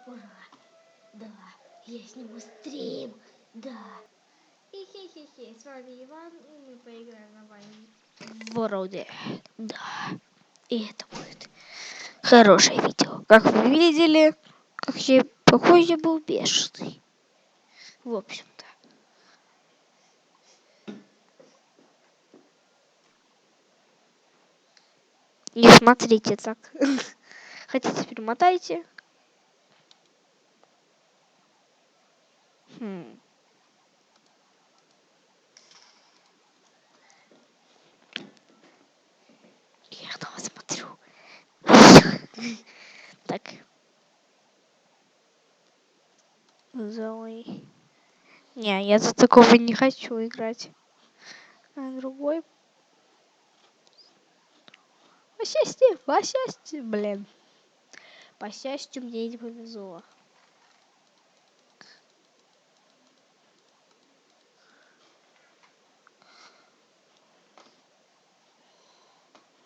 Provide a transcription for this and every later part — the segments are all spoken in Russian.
Ура! Да, я сниму стрим. Да. Хе-хе-хе-хе. С вами Иван, и мы поиграем на вами вроде. Да. И это будет хорошее видео. Как вы видели, какой я был бешеный. В общем-то. Не смотрите так. Хотите, перемотайте. Я на вас смотрю. Так. Зои. Не, я за такого не хочу играть. А другой. По счастью, блин. По счастью, мне не повезло.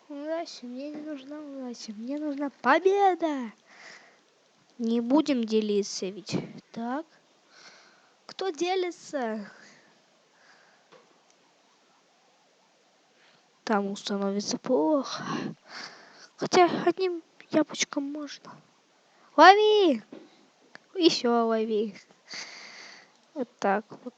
Удача, мне не нужна удача, мне нужна победа. Не будем делиться ведь, так? Кто делится? Тому становится плохо. Хотя одним яблочком можно. Лови! Еще лови. Вот так вот.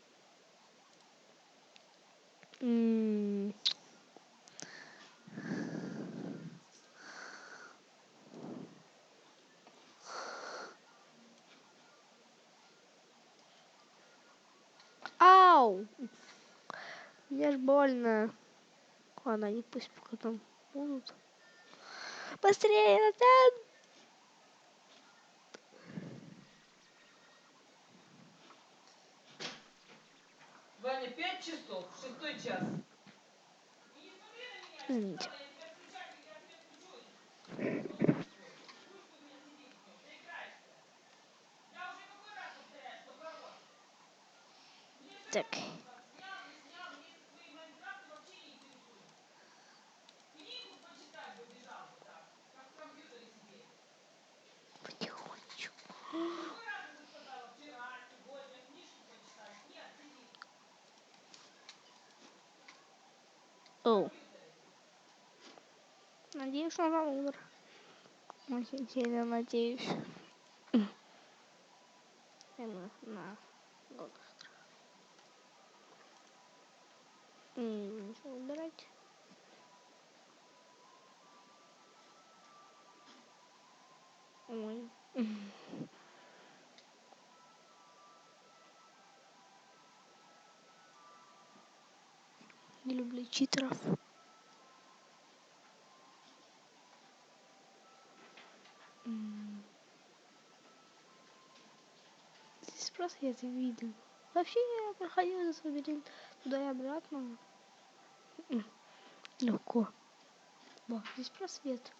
Ау! Мне ж больно. Ладно, они пусть пока там будут. Быстрее, Натан! Ваня, 5 часов, 6 час. Извините. Так. Потихонечку. Оу. Надеюсь, что он умер. Очень сильно надеюсь. На. Ничего убирать. Ой. Не люблю читеров. Здесь просто я это видел. Вообще я проходил этот лабиринт туда и обратно. Легко. Ба, здесь просвет.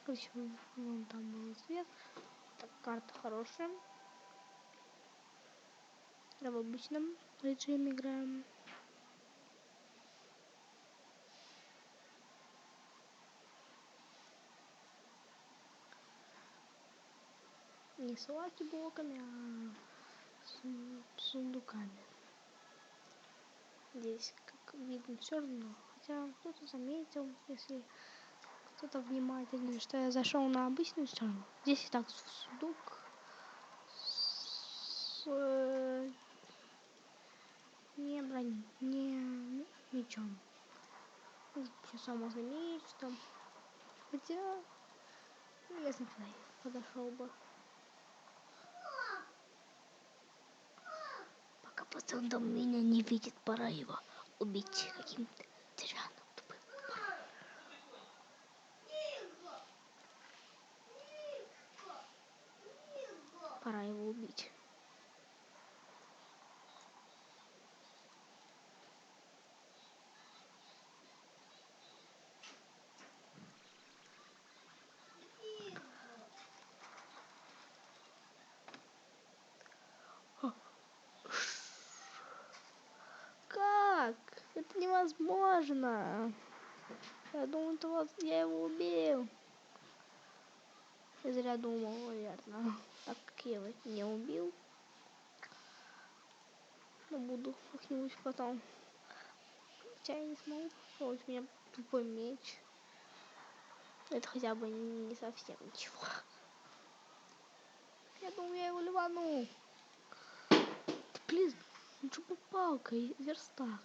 Короче, вон там был свет. Так, карта хорошая. Я в обычном режиме играем. Не с лаки-блоками, а с сундуками. Здесь, как видно, все равно. Хотя кто-то заметил, если кто-то внимательный, что я зашел на обычную сторону. Здесь и так сундук с не брони, не мечом. Еще само меч там. Хотя, если бы подошел бы. Пока пацан там меня не видит, пора его убить каким-то тираном тупым. Пора его убить. Как? Это невозможно. Я думаю, я его убил. Я зря думал, наверное. Так как я его не убил. Но буду как-нибудь потом. Хотя я не смогу попробовать. У меня тупой меч. Это хотя бы не совсем ничего. Я думаю, я его ливану. Блин, ну что палка и верстак.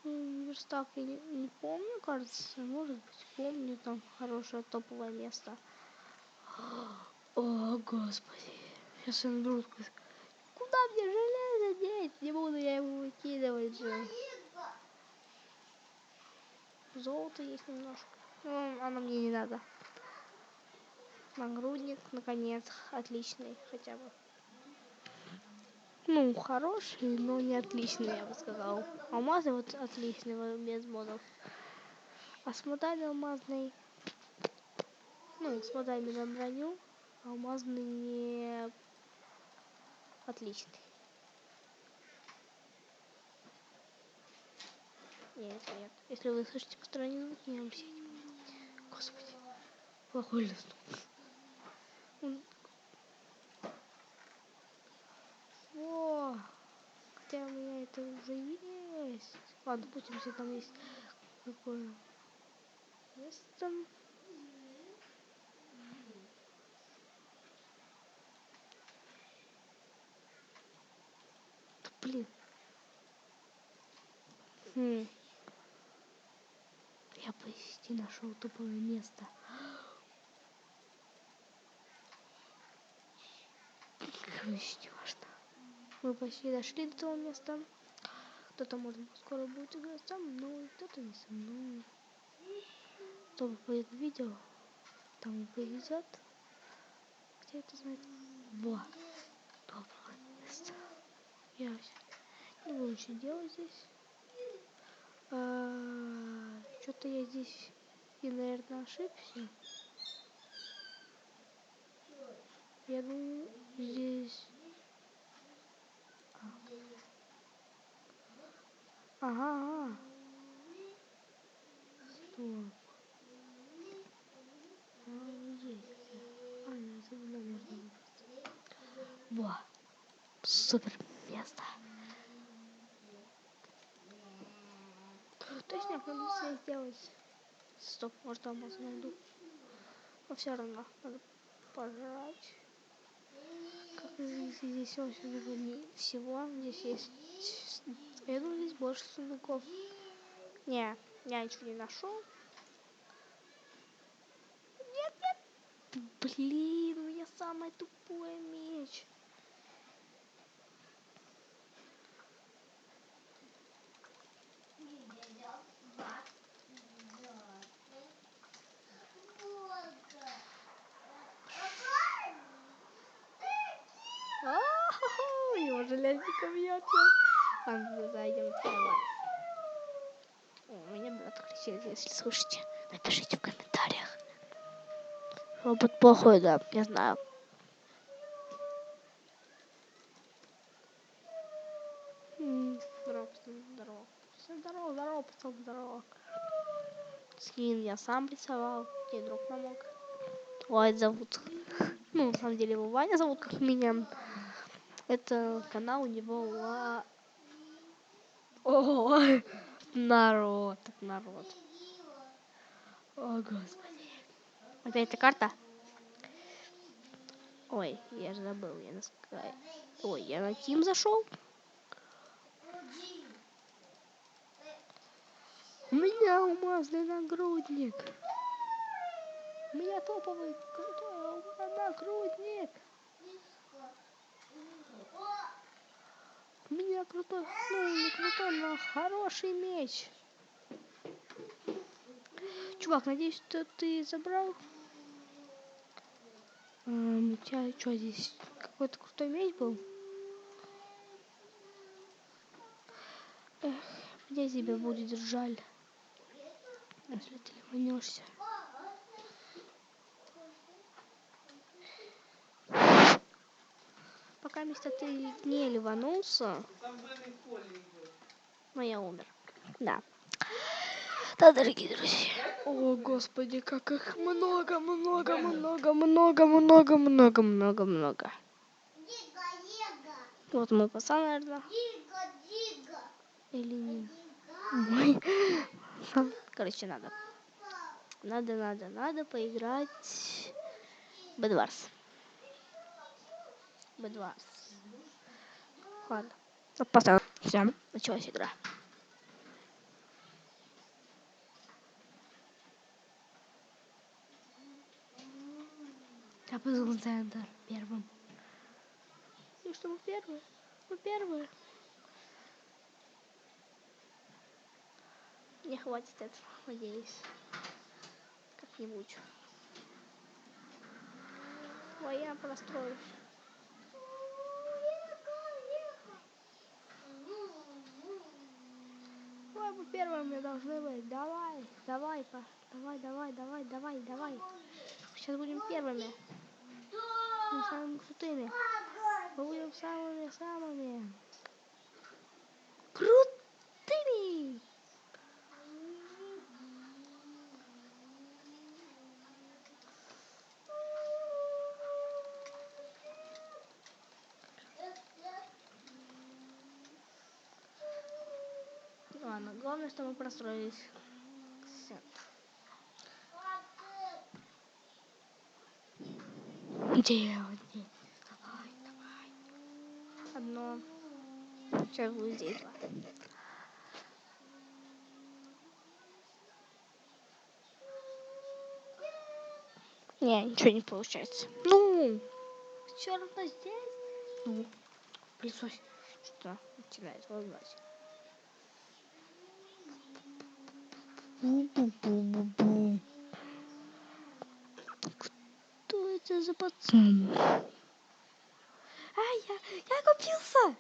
Верстак я не помню, кажется. Может быть, помню. Там хорошее топовое место. О, господи. Сейчас я наберу. Куда мне железо деть? Не буду я его выкидывать же. Золото есть немножко. Ну, оно мне не надо. Нагрудник, наконец. Отличный хотя бы. Ну, хороший, но не отличный, я бы сказал. Алмазный вот отличный, без модов. А смотали алмазный. Ну, смотали на броню. Алмазный не отличный. Нет. Если вы слышите посторонние звуки, не обсите. Господи. Плохой лист. О, хотя у меня это уже есть. Ладно, пусть там есть какое место. Блин. Я почти нашел тупое место. Короче, не важно. Мы почти дошли до того места. Кто-то, может быть, скоро будет играть со мной, кто-то не со мной. Кто выходит в видео, там и повезет. Где это знает? Во, доброе место. Я не буду ничего делать здесь. Что-то я здесь и, наверное, ошибся. Я думаю, здесь... Ага. Стоп. Есть. Отсюда можно выбраться. Во. Супер место. Точно, надо все сделать. Стоп, может, там найду. Но все равно надо пожрать. Как здесь очень много всего. Здесь есть... Я думаю, здесь больше сундуков. Не, я ничего не нашел. Нет. Блин, у меня самый тупой меч. Его железником бьется. Ладно, зайдем в Тайвань. У меня брат кричит, если слышите, напишите в комментариях. Робот плохой, да, я знаю. Здорово, пацан, здорово. Скин я сам рисовал, мне друг помог. Ваня зовут. Ну, на самом деле его Ваня зовут, как меня. Это канал у него О, народ. О, господи. Опять эта карта? Ой, я же забыл, я на Sky. Ой, я на Team зашел. У меня алмазный нагрудник. У меня топовый крутой нагрудник. У меня крутой, ну не крутой, но хороший меч. Чувак, надеюсь, что ты забрал. У тебя что здесь? Какой-то крутой меч был? Эх, мне тебя будет жаль, если ты ливанешься. Пока место ты не ливанулся. Но я умер. Да. Да, дорогие друзья. О, господи, как их много, много, много, много, много, много, много, много. Вот мой пацан, наверное. Или не. Мой. Короче, надо поиграть. Бедварс. Ладно. Поставим. Все, началась игра. Я позвал центр первым. И что мы первые? Мы первые. Не хватит этого, надеюсь. Как-нибудь. Ой, я простроюсь. Ой, мы первыми должны быть. Давай. Сейчас будем первыми. Мы самыми крутыми. Мы будем самыми крутыми. Ладно, главное, что мы простроились. Все. Делайте. Давай. Одно. Сейчас будет здесь два. Не, ничего не получается. Ну, все равно здесь. Ну, пылесос. Что начинает волновать. Бу-бу-бу-бу-бу. Кто это за пацан? Ай, я купился!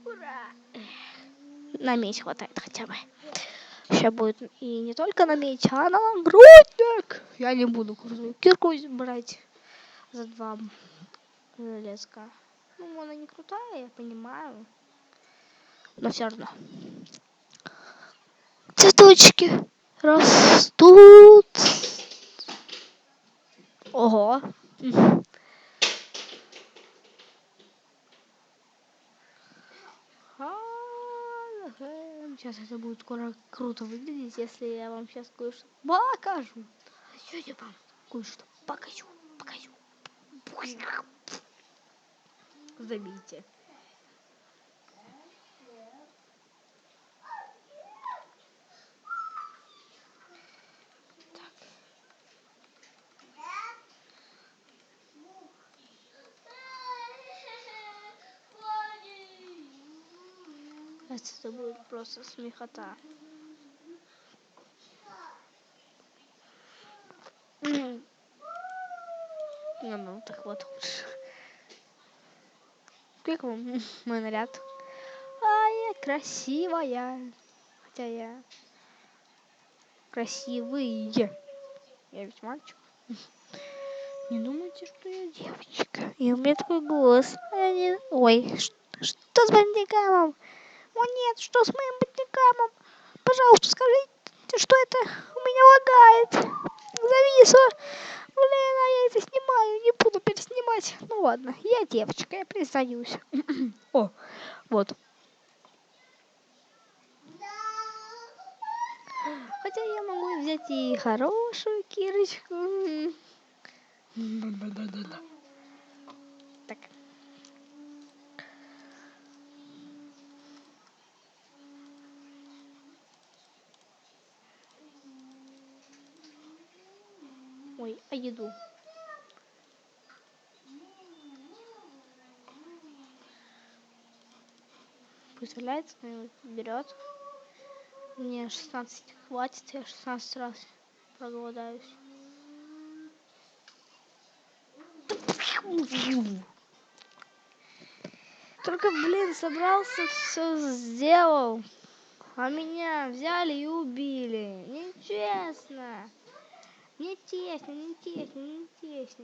Ура! На меч хватает хотя бы. Сейчас будет и не только на меч, а на нагрудник. Я не буду крутую кирку брать за 2 железка. Ну, она не крутая, я понимаю. Но все равно. Цветочки растут. Ого. Сейчас это будет скоро круто выглядеть, если я вам сейчас кое-что покажу. Сейчас я вам кое-что покажу. Забейте. Это будет просто смехота. Ну, так вот. Как вам мой наряд? Я красивая. Хотя я красивый. Я ведь мальчик. Не думайте, что я девочка. И у меня такой голос. Ой, что с бандикамом? О нет, что с моим бандикамом? Пожалуйста, скажите, что это у меня лагает. Зависло. Блин, а я это снимаю, не буду переснимать. Ну ладно, я девочка, я признаюсь. О, вот. Хотя я могу взять и хорошую кирочку. Так. Ой, а еду? Представляете, кто-нибудь берет. Мне 16 хватит, я 16 раз проголодаюсь. Только, блин, собрался, все сделал. А меня взяли и убили. Нечестно. Не тесно.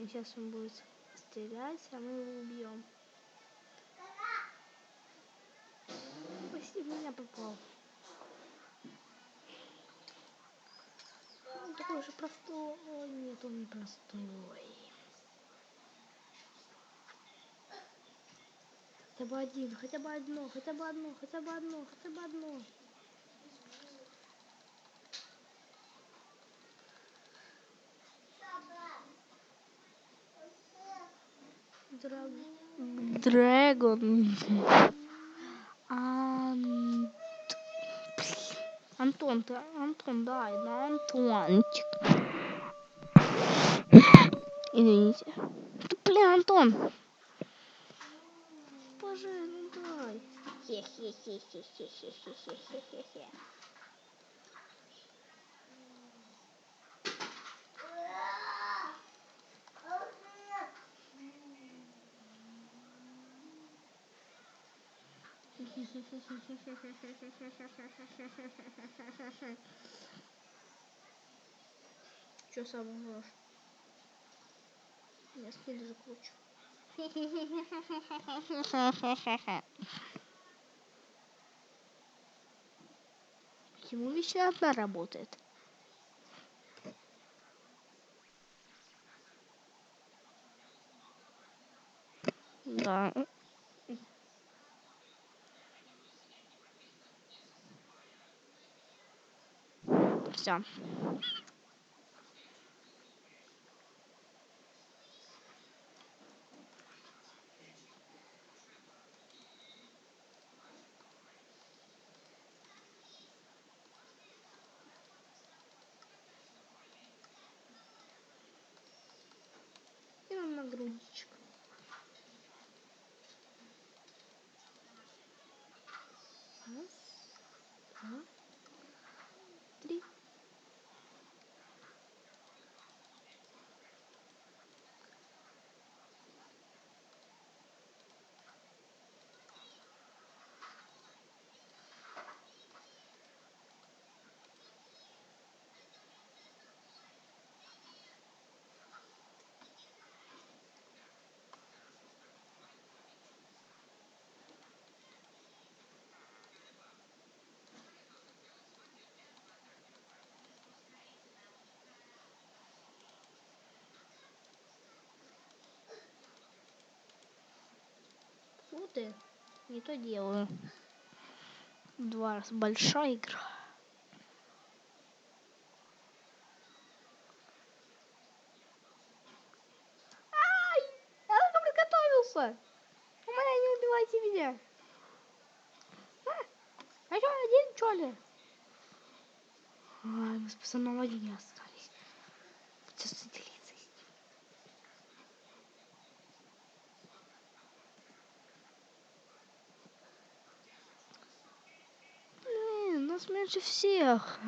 Сейчас он будет стрелять, а мы его убьем. Почти в меня попал. Он такой же простой. Ой, нет, он не простой. Хотя бы один, хотя бы одно, хотя бы одно, хотя бы одно, хотя бы одно. Дрэгон. Антон, дай, да, Антончик. Извините. Да, блин, Антон. Боже, ну дай. Хе-хе-хе-хе-хе-хе-хе-хе-хе. Чё сам умрёшь? Я скин даже круче. Почему вечно одна работает? Да. Все. И нам нагрузочка. Раз, два, три. Вот ты. Не то делаю. 2 раза большая игра. Ай! Я только приготовился. Умоляю, не убивайте меня. А что, один, что ли? Ай, мы с пацаном одни остались. Придется делиться. Блин, нас меньше всех.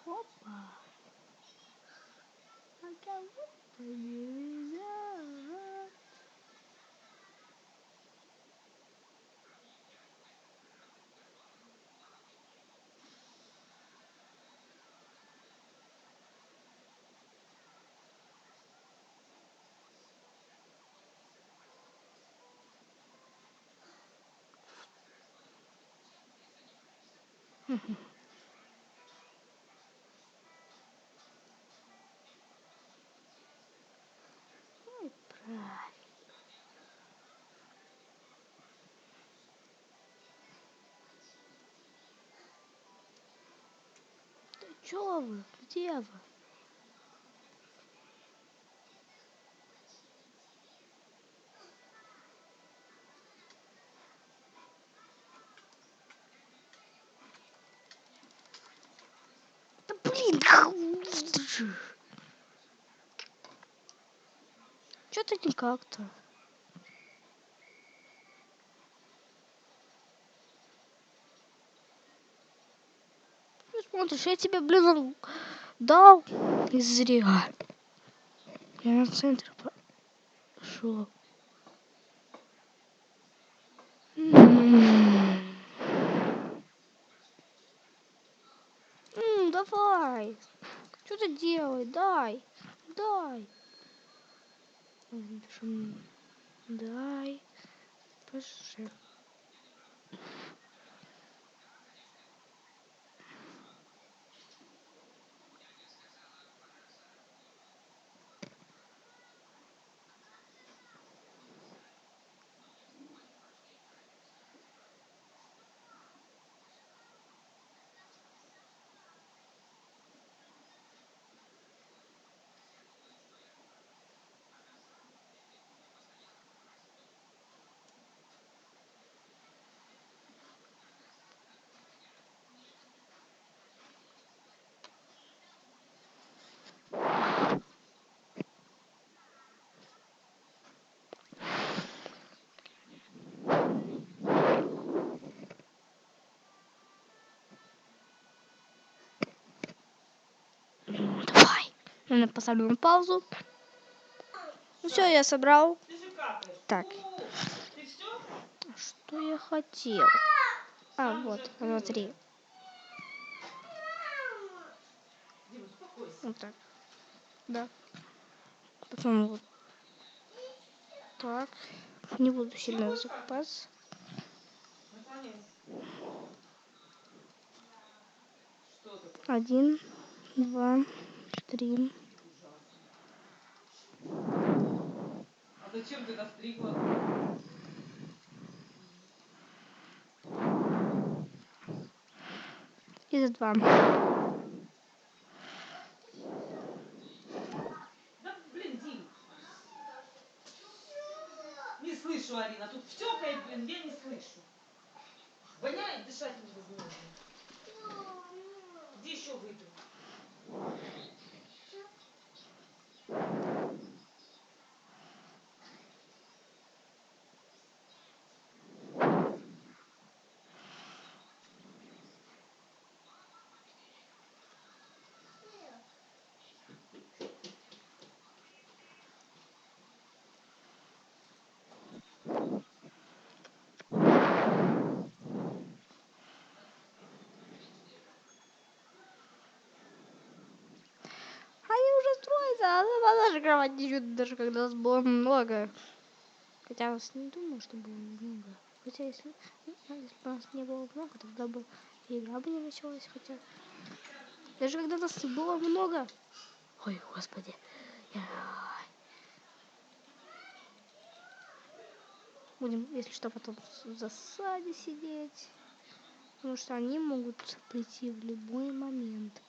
Опа. А кого-то нельзя. Ой, правильно. Да чё вы? Где вы? Да блин! Чё-то никак-то. Ну, смотришь, я тебе, блин, дал и зря. Я на центр пошел. Давай. Что ты делай? Дай. Дай. Напишем дай ПЖ. Давай. Я поставлю на паузу. Ну все, я собрал. Ты же какаешь. Так. Ты все? Что я хотел? Сам Вот, уже открыла. смотри. Дима, успокойся. Вот так. Да. Потом вот так. Не буду сильно будешь закупаться. Наклоняйся. Что такое? 1, 2, 3. Ужасно. А зачем ты достригла? И за 2. Да блин, Дим. Не слышу, Арина. Тут втёкает, блин, я не слышу. Воняет, дышать невозможно. Где еще выпил? Они уже строятся, а даже кровать не чудо, даже когда нас было много. Хотя я вас не думаю, что было много. Хотя если бы нас не было много, тогда бы и игра бы не началась. Хотя даже когда нас было много. Ой, господи. Будем, если что, потом в засаде сидеть. Потому что они могут прийти в любой момент.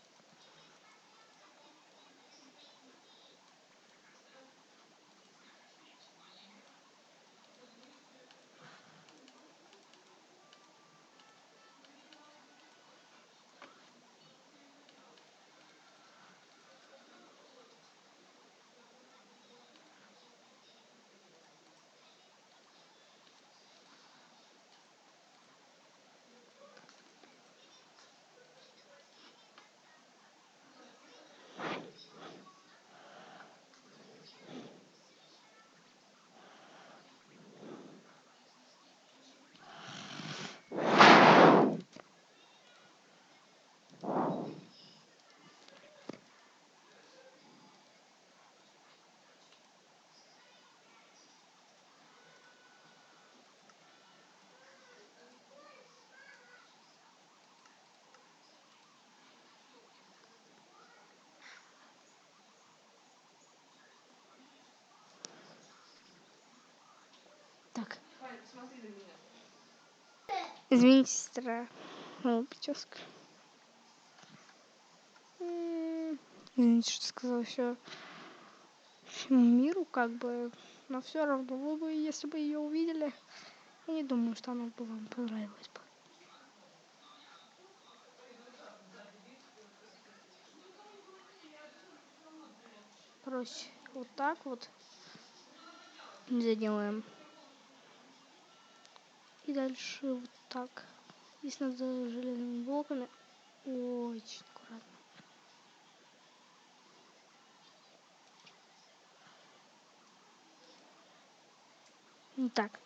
Так. Смотри на меня. Извините, сестра. Моя прическа. Извините, что сказала все всему миру, как бы. Но все равно вы бы, если бы ее увидели, я не думаю, что она бы вам понравилась бы. Короче, вот так вот заделаем. И дальше вот так. Здесь надо железными блоками. Очень аккуратно. Вот так.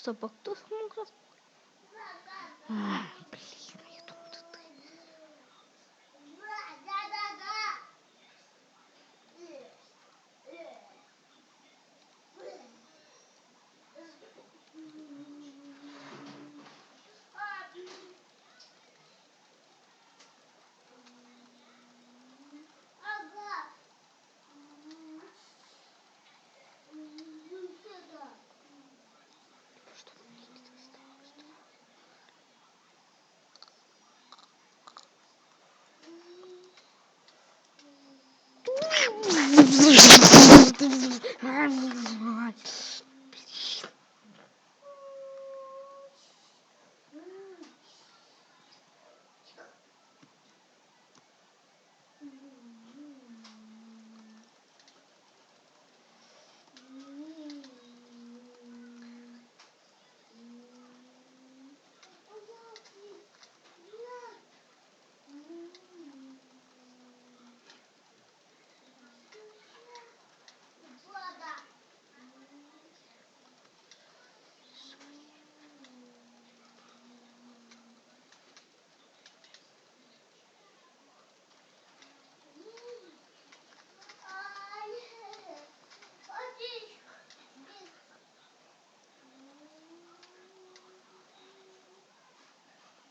Стоп, а кто смог раз... Блин, я думаю, это ты. Что мне не досталось?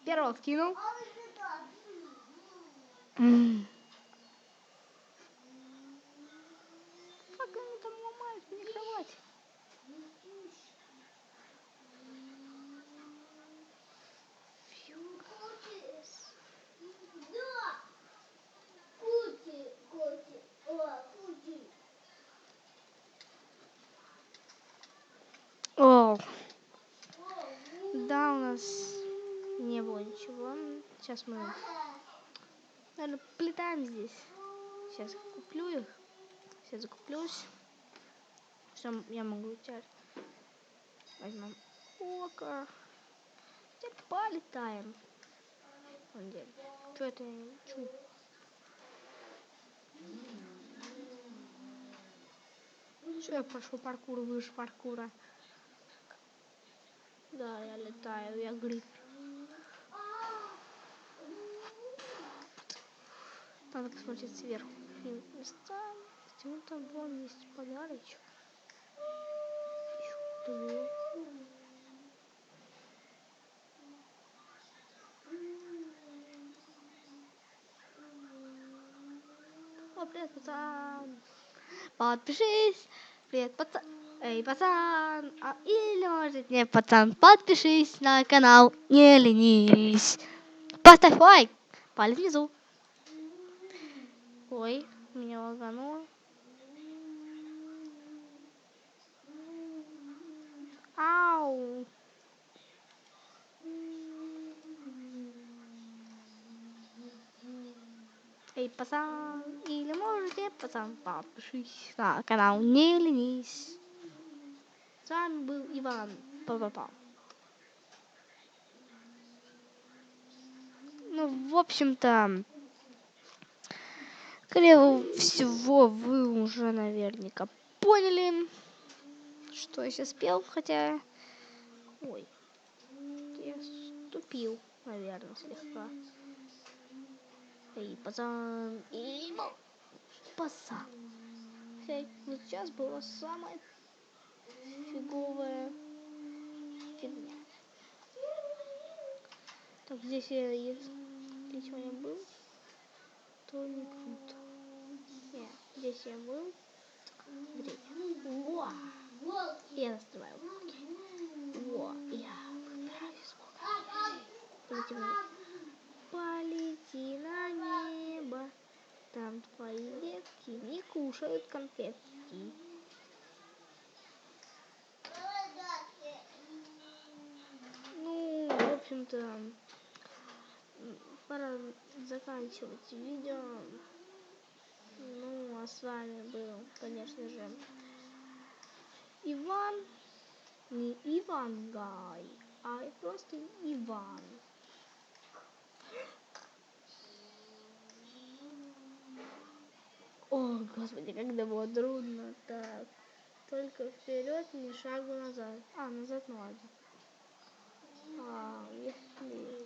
Первого скинул. Как они там ломают мне кровать? О, да, у нас не было ничего. Сейчас мы, наверное, полетаем здесь. Сейчас куплю их. Сейчас закуплюсь. Что я могу взять? Возьмем око. Теперь полетаем. Что это я не учу? Что я прошел паркур выше паркура? Да, я летаю, я гриб. Надо посмотреть сверху. Места. Почему там вон есть подарочек? Еще было. О, привет, пацан. Подпишись. Привет, пацан. Эй, пацан. Или может не пацан. Подпишись на канал. Не ленись. Поставь лайк. Палец внизу. Ой, меня лагануло. Ау. Эй, пацан, или может не пацан, подпишись на канал, не ленись. С вами был Иван. Па-па-па. Ну, в общем-то, скорее всего, вы уже наверняка поняли, что я сейчас пел, хотя... Ой, я ступил, наверное, слегка. Эй, пацан, эй, пацан. Вот сейчас была самая фиговая фигня. Так, здесь я, если я был, то не круто. Нет, здесь я был. Смотрите. Во! Я настраиваю блоки. Во! Я выбираю сколько. Полети на небо. Там твои детки не кушают конфетки. Ну, в общем-то, пора заканчивать видео. Ну, а с вами был, конечно же, Иван. Не Иван Гай, а просто Иван. О, господи, когда было трудно. Так, только вперед, ни шагу назад. Назад, ну ладно. если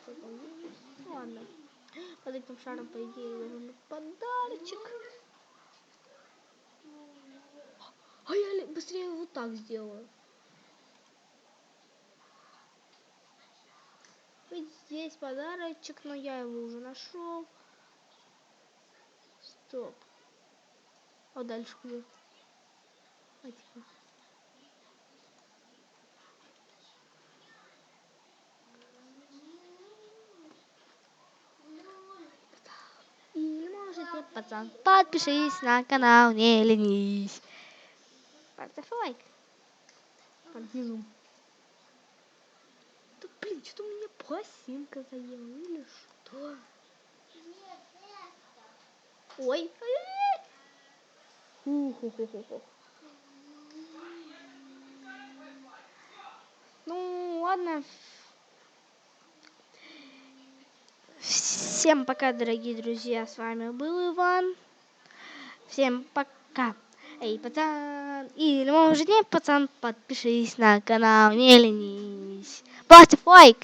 что-то есть. Ладно. Под этим шаром, по идее, должен быть подарочек. А я быстрее вот так сделаю. Ведь здесь подарочек, но я его уже нашел. Стоп. А дальше где? А, типа. Или может нет, пацан. Подпишись на канал, не ленись. Поставь лайк. Под низом. Да блин, что-то у меня пластинка заела или что? Ой. Ху-ху-ху-ху-ху. Ну, ладно. Всем пока, дорогие друзья. С вами был Иван. Всем пока. Эй, пацан. Или может нет, пацан, подпишись на канал, не ленись. Поставь лайк.